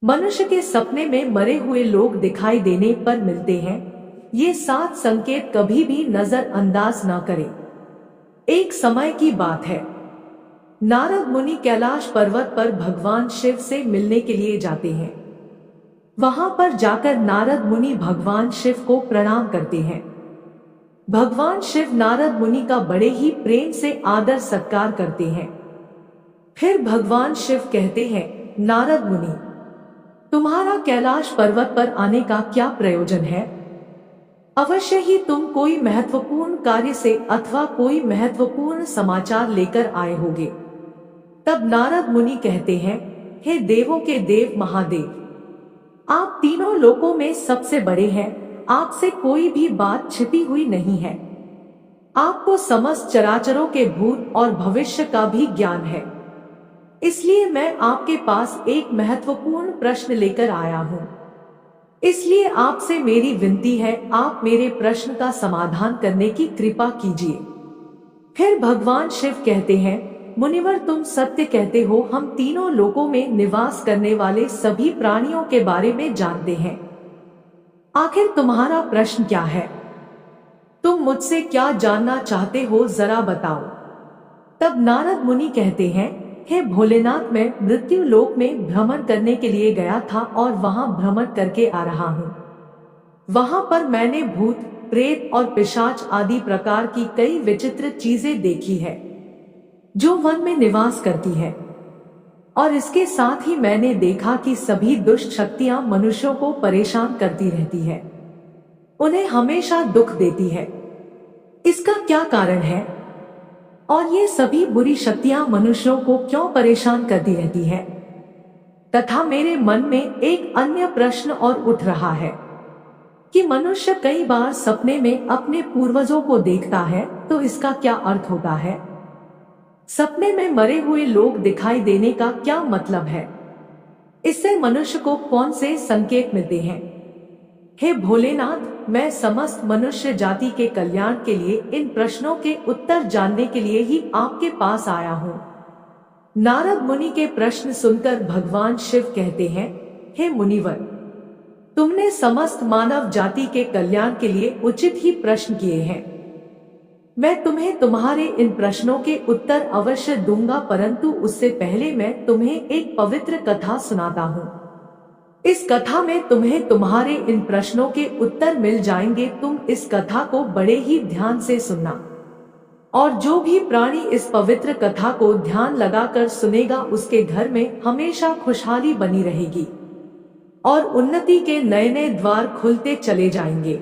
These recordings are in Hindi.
मनुष्य के सपने में मरे हुए लोग दिखाई देने पर मिलते हैं। ये 7 संकेत कभी भी नजरअंदाज न करें। एक समय की बात है, नारद मुनि कैलाश पर्वत पर भगवान शिव से मिलने के लिए जाते हैं। वहां पर जाकर नारद मुनि भगवान शिव को प्रणाम करते हैं। भगवान शिव नारद मुनि का बड़े ही प्रेम से आदर सत्कार करते हैं। फिर भगवान शिव कहते हैं, नारद मुनि, तुम्हारा कैलाश पर्वत पर आने का क्या प्रयोजन है? अवश्य ही तुम कोई महत्वपूर्ण कार्य से अथवा कोई महत्वपूर्ण समाचार लेकर आए होगे। तब नारद मुनि कहते हैं, हे देवों के देव महादेव, आप तीनों लोकों में सबसे बड़े हैं। आपसे कोई भी बात छिपी हुई नहीं है। आपको समस्त चराचरों के भूत और भविष्य का भी ज्ञान है। इसलिए मैं आपके पास एक महत्वपूर्ण प्रश्न लेकर आया हूँ। इसलिए आपसे मेरी विनती है, आप मेरे प्रश्न का समाधान करने की कृपा कीजिए। फिर भगवान शिव कहते हैं, मुनिवर तुम सत्य कहते हो। हम तीनों लोकों में निवास करने वाले सभी प्राणियों के बारे में जानते हैं। आखिर तुम्हारा प्रश्न क्या है? तुम मुझसे क्या जानना चाहते हो, जरा बताओ। तब नारद मुनि कहते हैं, हे भोलेनाथ, मैं मृत्यु लोक में भ्रमण करने के लिए गया था और वहां भ्रमण करके आ रहा हूँ। वहां पर मैंने भूत, प्रेत और पिशाच आदि प्रकार की कई विचित्र चीजें देखी है जो वन में निवास करती है। और इसके साथ ही मैंने देखा कि सभी दुष्ट शक्तियां मनुष्यों को परेशान करती रहती है, उन्हें हमेशा दुख देती है। इसका क्या कारण है? और ये सभी बुरी शक्तियां मनुष्यों को क्यों परेशान करती रहती है? तथा मेरे मन में एक अन्य प्रश्न और उठ रहा है कि मनुष्य कई बार सपने में अपने पूर्वजों को देखता है, तो इसका क्या अर्थ होता है? सपने में मरे हुए लोग दिखाई देने का क्या मतलब है? इससे मनुष्य को कौन से संकेत मिलते हैं? हे भोलेनाथ, मैं समस्त मनुष्य जाति के कल्याण के लिए इन प्रश्नों के उत्तर जानने के लिए ही आपके पास आया हूँ। नारद मुनि के प्रश्न सुनकर भगवान शिव कहते हैं, हे मुनिवर, तुमने समस्त मानव जाति के कल्याण के लिए उचित ही प्रश्न किए हैं। मैं तुम्हें तुम्हारे इन प्रश्नों के उत्तर अवश्य दूंगा, परंतु उससे पहले मैं तुम्हें एक पवित्र कथा सुनाता हूँ। इस कथा में तुम्हें तुम्हारे इन प्रश्नों के उत्तर मिल जाएंगे। तुम इस कथा को बड़े ही ध्यान से सुनना, और जो भी प्राणी इस पवित्र कथा को ध्यान लगाकर सुनेगा, उसके घर में हमेशा खुशहाली बनी रहेगी और उन्नति के नए नए द्वार खुलते चले जाएंगे।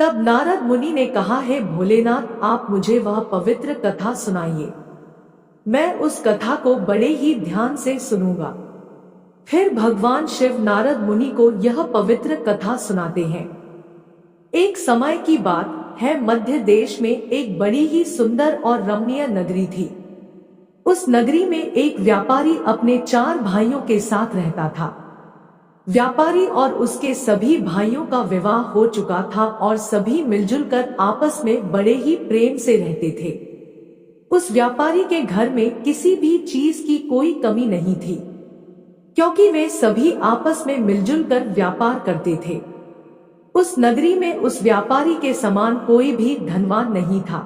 तब नारद मुनि ने कहा, हे भोलेनाथ, आप मुझे वह पवित्र कथा सुनाइए। मैं उस कथा को बड़े ही ध्यान से सुनूंगा। फिर भगवान शिव नारद मुनि को यह पवित्र कथा सुनाते हैं। एक समय की बात है, मध्य देश में एक बड़ी ही सुंदर और रमणीय नगरी थी। उस नगरी में एक व्यापारी अपने 4 भाइयों के साथ रहता था। व्यापारी और उसके सभी भाइयों का विवाह हो चुका था और सभी मिलजुल कर आपस में बड़े ही प्रेम से रहते थे। उस व्यापारी के घर में किसी भी चीज की कोई कमी नहीं थी, क्योंकि वे सभी आपस में मिलजुल कर व्यापार करते थे। उस नगरी में उस व्यापारी के समान कोई भी धनवान नहीं था।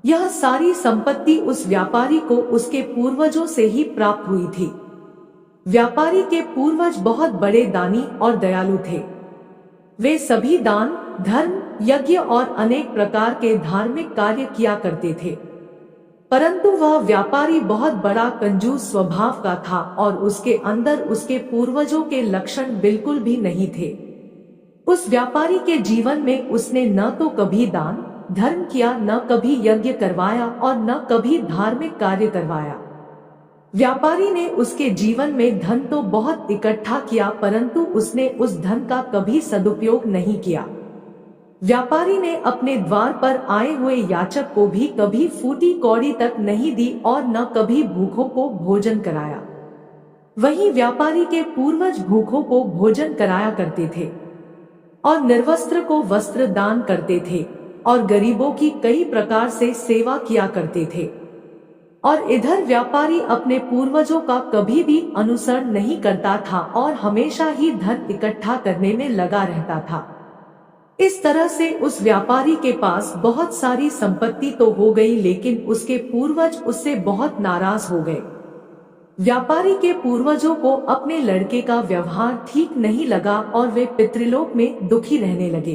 यह सारी संपत्ति उस व्यापारी को उसके पूर्वजों से ही प्राप्त हुई थी। व्यापारी के पूर्वज बहुत बड़े दानी और दयालु थे। वे सभी दान, धर्म, यज्ञ और अनेक प्रकार के धार्मिक कार्य किया करते थे। परंतु वह व्यापारी बहुत बड़ा कंजूस स्वभाव का था और उसके अंदर उसके पूर्वजों के लक्षण बिल्कुल भी नहीं थे। उस व्यापारी के जीवन में उसने न तो कभी दान धर्म किया, न कभी यज्ञ करवाया और न कभी धार्मिक कार्य करवाया। व्यापारी ने उसके जीवन में धन तो बहुत इकट्ठा किया, परंतु उसने उस धन का कभी सदुपयोग नहीं किया। व्यापारी ने अपने द्वार पर आए हुए याचक को भी कभी फूटी कौड़ी तक नहीं दी और न कभी भूखों को भोजन कराया। वहीं व्यापारी के पूर्वज भूखों को भोजन कराया करते थे और निर्वस्त्र को वस्त्र दान करते थे और गरीबों की कई प्रकार से सेवा किया करते थे। और इधर व्यापारी अपने पूर्वजों का कभी भी अनुसरण नहीं करता था और हमेशा ही धन इकट्ठा करने में लगा रहता था। इस तरह से उस व्यापारी के पास बहुत सारी संपत्ति तो हो गई, लेकिन उसके पूर्वज उससे बहुत नाराज हो गए। व्यापारी के पूर्वजों को अपने लड़के का व्यवहार ठीक नहीं लगा और वे पितृलोक में दुखी रहने लगे।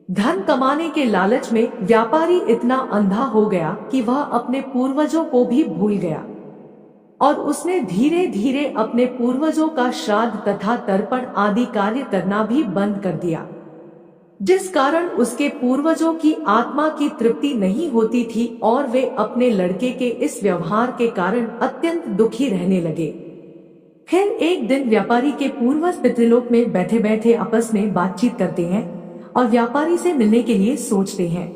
धन कमाने के लालच में व्यापारी इतना अंधा हो गया कि वह अपने पूर्वजों को भी भूल गया और उसने धीरे धीरे अपने पूर्वजों का श्राद्ध तथा तर्पण आदि कार्य करना भी बंद कर दिया, जिस कारण उसके पूर्वजों की आत्मा की तृप्ति नहीं होती थी और वे अपने लड़के के इस व्यवहार के कारण अत्यंत दुखी रहने लगे। फिर एक दिन व्यापारी के पूर्वज पितृलोक में बैठे बैठे आपस में बातचीत करते हैं और व्यापारी से मिलने के लिए सोचते हैं।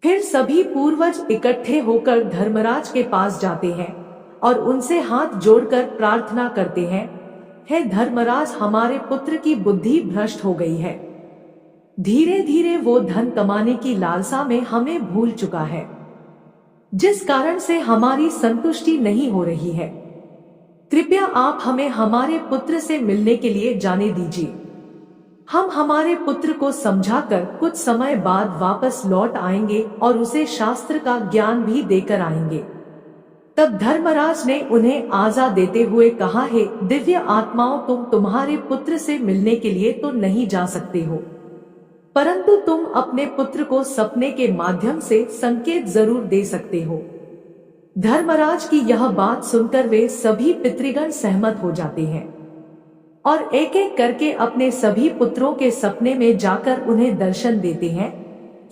फिर सभी पूर्वज इकट्ठे होकर धर्मराज के पास जाते हैं और उनसे हाथ जोड़कर प्रार्थना करते हैं, हे धर्मराज, हमारे पुत्र की बुद्धि भ्रष्ट हो गई है। धीरे धीरे वो धन कमाने की लालसा में हमें भूल चुका है, जिस कारण से हमारी संतुष्टि नहीं हो रही है। कृपया आप हमें हमारे पुत्र से मिलने के लिए जाने दीजिए। हम हमारे पुत्र को समझाकर कुछ समय बाद वापस लौट आएंगे और उसे शास्त्र का ज्ञान भी देकर आएंगे। तब धर्मराज ने उन्हें आजा देते हुए कहा, हे दिव्य आत्माओं, तुम तुम्हारे पुत्र से मिलने के लिए तो नहीं जा सकते हो, परंतु तुम अपने पुत्र को सपने के माध्यम से संकेत जरूर दे सकते हो। धर्मराज की यह बात सुनकर वे सभी पितृगण सहमत हो जाते हैं और एक एक करके अपने सभी पुत्रों के सपने में जाकर उन्हें दर्शन देते हैं।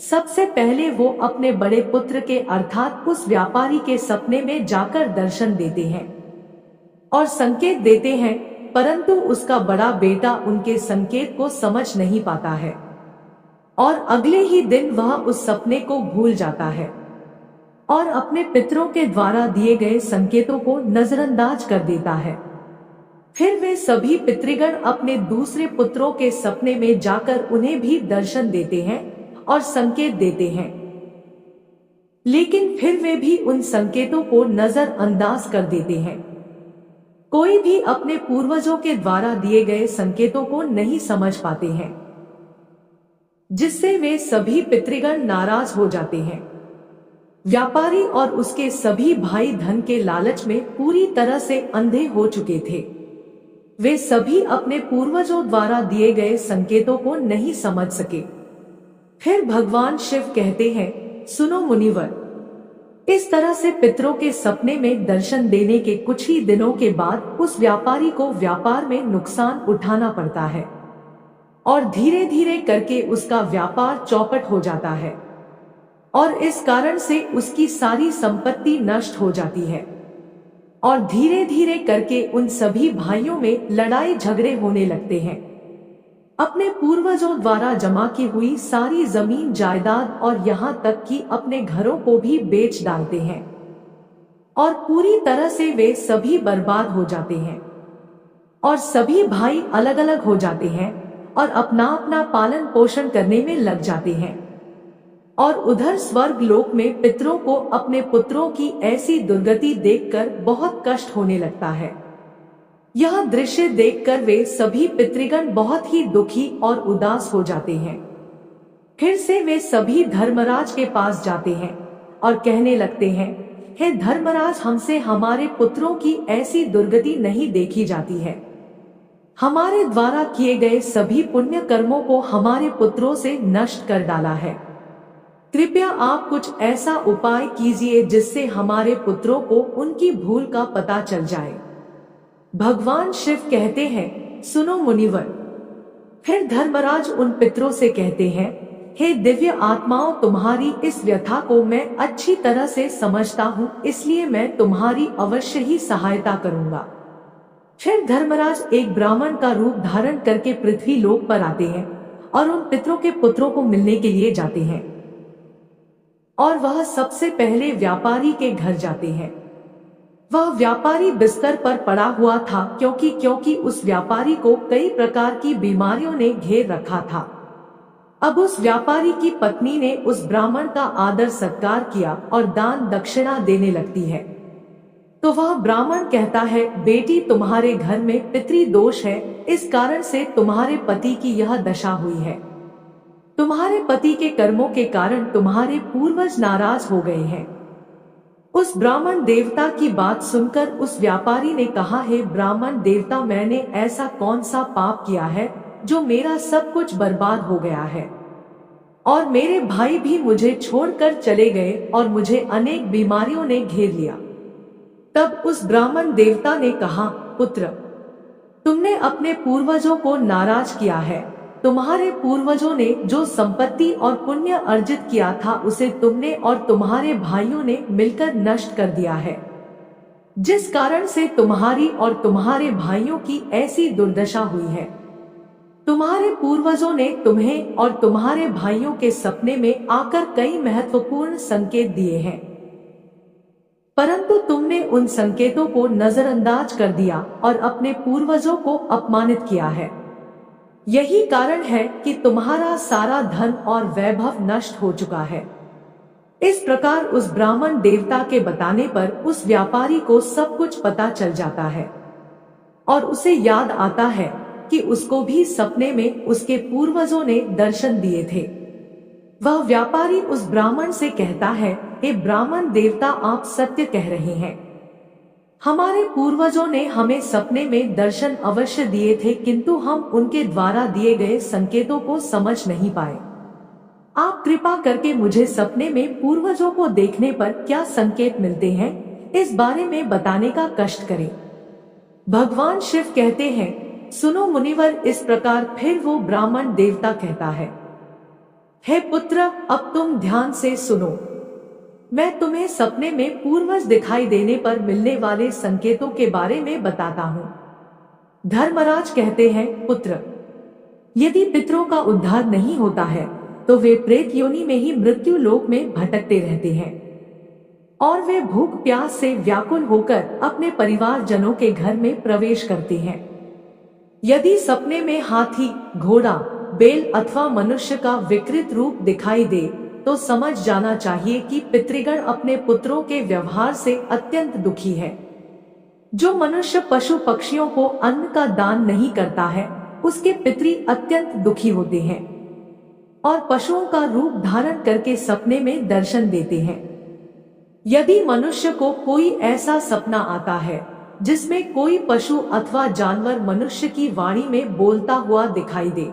सबसे पहले वो अपने बड़े पुत्र के अर्थात उस व्यापारी के सपने में जाकर दर्शन देते हैं और संकेत देते हैं, परंतु उसका बड़ा बेटा उनके संकेत को समझ नहीं पाता है और अगले ही दिन वह उस सपने को भूल जाता है और अपने पितरों के द्वारा दिए गए संकेतों को नजरअंदाज कर देता है। फिर वे सभी पितृगण अपने दूसरे पुत्रों के सपने में जाकर उन्हें भी दर्शन देते हैं और संकेत देते हैं, लेकिन फिर वे भी उन संकेतों को नजरअंदाज कर देते हैं। कोई भी अपने पूर्वजों के द्वारा दिए गए संकेतों को नहीं समझ पाते हैं, जिससे वे सभी पितृगण नाराज हो जाते हैं। व्यापारी और उसके सभी भाई धन के लालच में पूरी तरह से अंधे हो चुके थे। वे सभी अपने पूर्वजों द्वारा दिए गए संकेतों को नहीं समझ सके। फिर भगवान शिव कहते हैं, सुनो मुनिवर, इस तरह से पितरों के सपने में दर्शन देने के कुछ ही दिनों के बाद उस व्यापारी को व्यापार में नुकसान उठाना पड़ता है और धीरे धीरे करके उसका व्यापार चौपट हो जाता है और इस कारण से उसकी सारी संपत्ति नष्ट हो जाती है और धीरे धीरे करके उन सभी भाइयों में लड़ाई झगड़े होने लगते हैं। अपने पूर्वजों द्वारा जमा की हुई सारी जमीन जायदाद और यहाँ तक कि अपने घरों को भी बेच डालते हैं और पूरी तरह से वे सभी बर्बाद हो जाते हैं और सभी भाई अलग अलग हो जाते हैं और अपना अपना पालन पोषण करने में लग जाते हैं। और उधर स्वर्ग लोक में पितरों को अपने पुत्रों की ऐसी दुर्गति देखकर बहुत कष्ट होने लगता है। यह दृश्य देखकर वे सभी पितृगण बहुत ही दुखी और उदास हो जाते हैं। फिर से वे सभी धर्मराज के पास जाते हैं और कहने लगते हैं, हे धर्मराज, हमसे हमारे पुत्रों की ऐसी दुर्गति नहीं देखी जाती है। हमारे द्वारा किए गए सभी पुण्य कर्मों को हमारे पुत्रों से नष्ट कर डाला है। कृपया आप कुछ ऐसा उपाय कीजिए जिससे हमारे पुत्रों को उनकी भूल का पता चल जाए। भगवान शिव कहते हैं, सुनो मुनिवर। फिर धर्मराज उन पितरों से कहते हैं, हे दिव्य आत्माओं, तुम्हारी इस व्यथा को मैं अच्छी तरह से समझता हूँ, इसलिए मैं तुम्हारी अवश्य ही सहायता करूँगा। फिर धर्मराज एक ब्राह्मण का रूप धारण करके पृथ्वी लोक पर आते हैं और उन पितरों के पुत्रों को मिलने के लिए जाते हैं और वह सबसे पहले व्यापारी के घर जाते हैं। वह व्यापारी बिस्तर पर पड़ा हुआ था क्योंकि उस व्यापारी को कई प्रकार की बीमारियों ने घेर रखा था। अब उस व्यापारी की पत्नी ने उस ब्राह्मण का आदर सत्कार किया और दान दक्षिणा देने लगती है। तो वह ब्राह्मण कहता है, बेटी तुम्हारे घर में पितृ दोष है, इस कारण से तुम्हारे पति की यह दशा हुई है। तुम्हारे पति के कर्मों के कारण तुम्हारे पूर्वज नाराज हो गए हैं। उस ब्राह्मण देवता की बात सुनकर उस व्यापारी ने कहा, हे ब्राह्मण देवता, मैंने ऐसा कौन सा पाप किया है जो मेरा सब कुछ बर्बाद हो गया है, और मेरे भाई भी मुझे छोड़कर चले गए और मुझे अनेक बीमारियों ने घेर लिया। तब उस ब्राह्मण देवता ने कहा, पुत्र, तुमने अपने पूर्वजों को नाराज किया है। तुम्हारे पूर्वजों ने जो संपत्ति और पुण्य अर्जित किया था उसे तुमने और तुम्हारे भाइयों ने मिलकर नष्ट कर दिया है, जिस कारण से तुम्हारी और तुम्हारे भाइयों की ऐसी दुर्दशा हुई है। तुम्हारे पूर्वजों ने तुम्हें और तुम्हारे भाइयों के सपने में आकर कई महत्वपूर्ण संकेत दिए हैं, परंतु तुमने उन संकेतों को नजरअंदाज कर दिया और अपने पूर्वजों को अपमानित किया है। यही कारण है कि तुम्हारा सारा धन और वैभव नष्ट हो चुका है। इस प्रकार उस ब्राह्मण देवता के बताने पर उस व्यापारी को सब कुछ पता चल जाता है और उसे याद आता है कि उसको भी सपने में उसके पूर्वजों ने दर्शन दिए थे। वह व्यापारी उस ब्राह्मण से कहता है, हे ब्राह्मण देवता, आप सत्य कह रहे हैं। हमारे पूर्वजों ने हमें सपने में दर्शन अवश्य दिए थे, किंतु हम उनके द्वारा दिए गए संकेतों को समझ नहीं पाए। आप कृपा करके मुझे सपने में पूर्वजों को देखने पर क्या संकेत मिलते हैं, इस बारे में बताने का कष्ट करें। भगवान शिव कहते हैं, सुनो मुनिवर। इस प्रकार फिर वो ब्राह्मण देवता कहता है, हे पुत्र, अब तुम ध्यान से सुनो। मैं तुम्हें सपने में पूर्वज दिखाई देने पर मिलने वाले संकेतों के बारे में बताता हूँ। धर्मराज कहते हैं, पुत्र, यदि पितरों का उद्धार नहीं होता है तो वे प्रेत योनि में ही मृत्यु लोक में भटकते रहते हैं और वे भूख प्यास से व्याकुल होकर अपने परिवार जनों के घर में प्रवेश करते हैं। यदि सपने में हाथी, घोड़ा, बैल अथवा मनुष्य का विकृत रूप दिखाई दे तो समझ जाना चाहिए कि पितृगण अपने पुत्रों के व्यवहार से अत्यंत दुखी है। जो मनुष्य पशु पक्षियों को अन्न का दान नहीं करता है उसके पितृ अत्यंत दुखी होते हैं और पशुओं का रूप धारण करके सपने में दर्शन देते हैं। यदि मनुष्य को कोई ऐसा सपना आता है जिसमें कोई पशु अथवा जानवर मनुष्य की वाणी में बोलता हुआ दिखाई दे,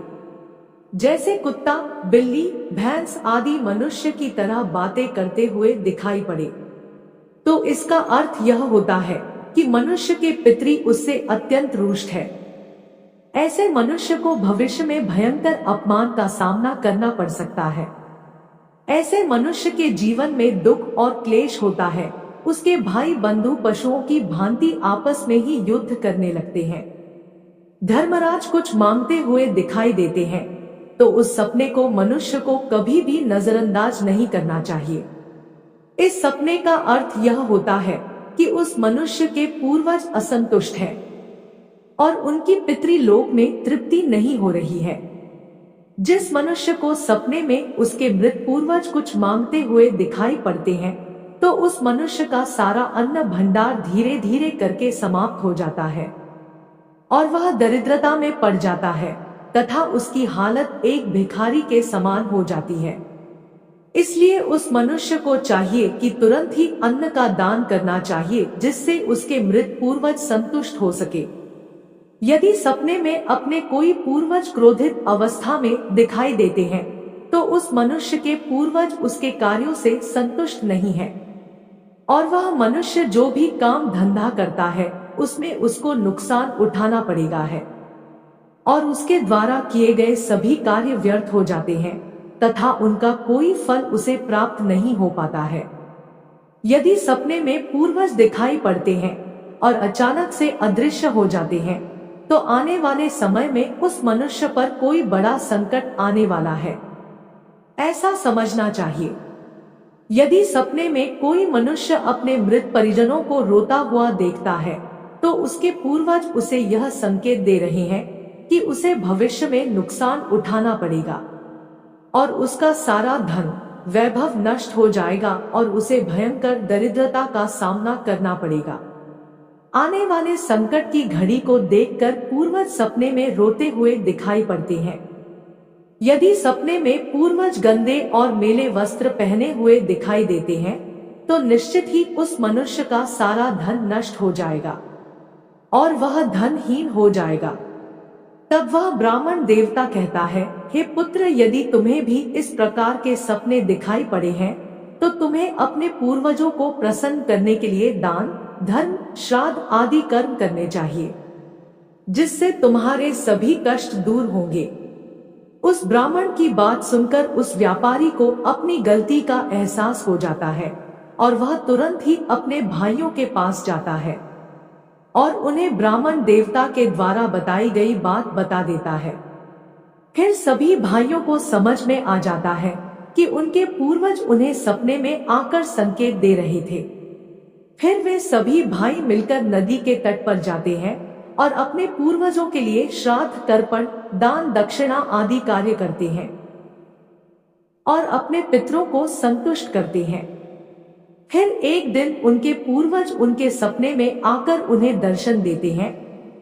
जैसे कुत्ता, बिल्ली, भैंस आदि मनुष्य की तरह बातें करते हुए दिखाई पड़े, तो इसका अर्थ यह होता है कि मनुष्य के पितृ उससे अत्यंत रुष्ट है। ऐसे मनुष्य को भविष्य में भयंकर अपमान का सामना करना पड़ सकता है। ऐसे मनुष्य के जीवन में दुख और क्लेश होता है। उसके भाई बंधु पशुओं की भांति आपस में ही युद्ध करने लगते हैं। धर्मराज कुछ मांगते हुए दिखाई देते हैं तो उस सपने को मनुष्य को कभी भी नजरअंदाज नहीं करना चाहिए। इस सपने का अर्थ यह होता है कि उस मनुष्य के पूर्वज असंतुष्ट हैं और उनकी पितृलोक में तृप्ति नहीं हो रही है। जिस मनुष्य को सपने में उसके मृत पूर्वज कुछ मांगते हुए दिखाई पड़ते हैं तो उस मनुष्य का सारा अन्न भंडार धीरे धीरे करके समाप्त हो जाता है और वह दरिद्रता में पड़ जाता है तथा उसकी हालत एक भिखारी के समान हो जाती है। इसलिए उस मनुष्य को चाहिए कि तुरंत ही अन्न का दान करना चाहिए, जिससे उसके मृत पूर्वज संतुष्ट हो सके। यदि सपने में अपने कोई पूर्वज क्रोधित अवस्था में दिखाई देते हैं तो उस मनुष्य के पूर्वज उसके कार्यों से संतुष्ट नहीं है और वह मनुष्य जो भी काम धंधा करता है उसमें उसको नुकसान उठाना पड़ेगा है और उसके द्वारा किए गए सभी कार्य व्यर्थ हो जाते हैं तथा उनका कोई फल उसे प्राप्त नहीं हो पाता है। यदि सपने में पूर्वज दिखाई पड़ते हैं और अचानक से अदृश्य हो जाते हैं तो आने वाले समय में उस मनुष्य पर कोई बड़ा संकट आने वाला है, ऐसा समझना चाहिए। यदि सपने में कोई मनुष्य अपने मृत परिजनों को रोता हुआ देखता है तो उसके पूर्वज उसे यह संकेत दे रहे हैं कि उसे भविष्य में नुकसान उठाना पड़ेगा। और उसका सारा धन वैभव नष्ट हो जाएगा और उसे भयंकर दरिद्रता का सामना करना पड़ेगा। आने वाले संकट की घड़ी को देखकर पूर्वज सपने में रोते हुए दिखाई पड़ते हैं। यदि सपने में पूर्वज गंदे और मैले वस्त्र पहने हुए दिखाई देते हैं तो निश्चित ही उस मनुष्य का सारा धन नष्ट हो जाएगा और वह धनहीन हो जाएगा। तब वह ब्राह्मण देवता कहता है, हे पुत्र, यदि तुम्हें भी इस प्रकार के सपने दिखाई पड़े हैं तो तुम्हें अपने पूर्वजों को प्रसन्न करने के लिए दान, धर्म, श्राद्ध आदि कर्म करने चाहिए, जिससे तुम्हारे सभी कष्ट दूर होंगे। उस ब्राह्मण की बात सुनकर उस व्यापारी को अपनी गलती का एहसास हो जाता है और वह तुरंत ही अपने भाइयों के पास जाता है और उन्हें ब्राह्मण देवता के द्वारा बताई गई बात बता देता है। फिर सभी भाइयों को समझ में आ जाता है कि उनके पूर्वज उन्हें सपने में आकर संकेत दे रहे थे। फिर वे सभी भाई मिलकर नदी के तट पर जाते हैं और अपने पूर्वजों के लिए श्राद्ध, तर्पण, दान, दक्षिणा आदि कार्य करते हैं और अपने पितरों को संतुष्ट करते हैं। फिर एक दिन उनके पूर्वज उनके सपने में आकर उन्हें दर्शन देते हैं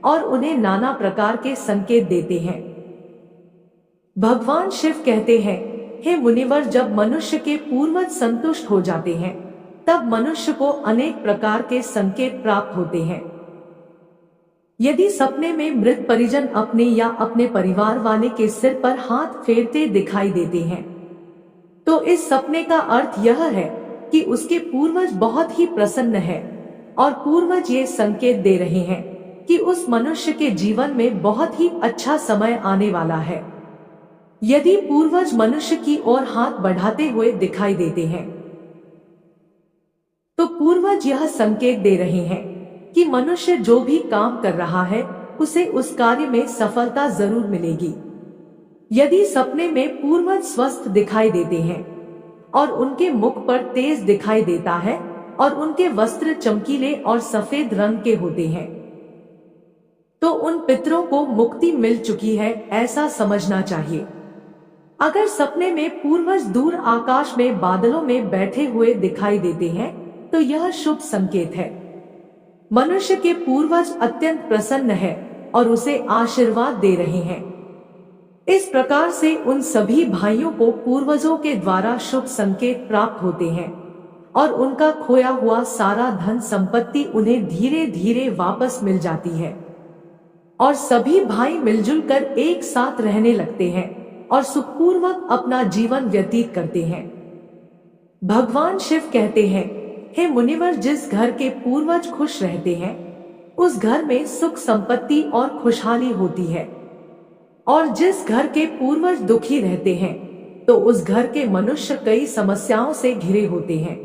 और उन्हें नाना प्रकार के संकेत देते हैं। भगवान शिव कहते हैं, हे मुनिवर, जब मनुष्य के पूर्वज संतुष्ट हो जाते हैं तब मनुष्य को अनेक प्रकार के संकेत प्राप्त होते हैं। यदि सपने में मृत परिजन अपने या अपने परिवार वाले के सिर पर हाथ फेरते दिखाई देते हैं तो इस सपने का अर्थ यह है कि उसके पूर्वज बहुत ही प्रसन्न है और पूर्वज ये संकेत दे रहे हैं कि उस मनुष्य के जीवन में बहुत ही अच्छा समय आने वाला है। यदि पूर्वज मनुष्य की ओर हाथ बढ़ाते हुए दिखाई देते हैं तो पूर्वज यह संकेत दे रहे हैं कि मनुष्य जो भी काम कर रहा है उसे उस कार्य में सफलता जरूर मिलेगी। यदि सपने में पूर्वज स्वस्थ दिखाई देते हैं और उनके मुख पर तेज दिखाई देता है और उनके वस्त्र चमकीले और सफेद रंग के होते हैं तो उन पितरों को मुक्ति मिल चुकी है, ऐसा समझना चाहिए। अगर सपने में पूर्वज दूर आकाश में बादलों में बैठे हुए दिखाई देते हैं तो यह शुभ संकेत है। मनुष्य के पूर्वज अत्यंत प्रसन्न है और उसे आशीर्वाद दे रहे हैं। इस प्रकार से उन सभी भाइयों को पूर्वजों के द्वारा शुभ संकेत प्राप्त होते हैं और उनका खोया हुआ सारा धन संपत्ति उन्हें धीरे धीरे वापस मिल जाती है और सभी भाई मिलजुल कर एक साथ रहने लगते हैं और सुखपूर्वक अपना जीवन व्यतीत करते हैं। भगवान शिव कहते हैं, हे मुनिवर, जिस घर के पूर्वज खुश रहते हैं उस घर में सुख संपत्ति और खुशहाली होती है और जिस घर के पूर्वज दुखी रहते हैं तो उस घर के मनुष्य कई समस्याओं से घिरे होते हैं।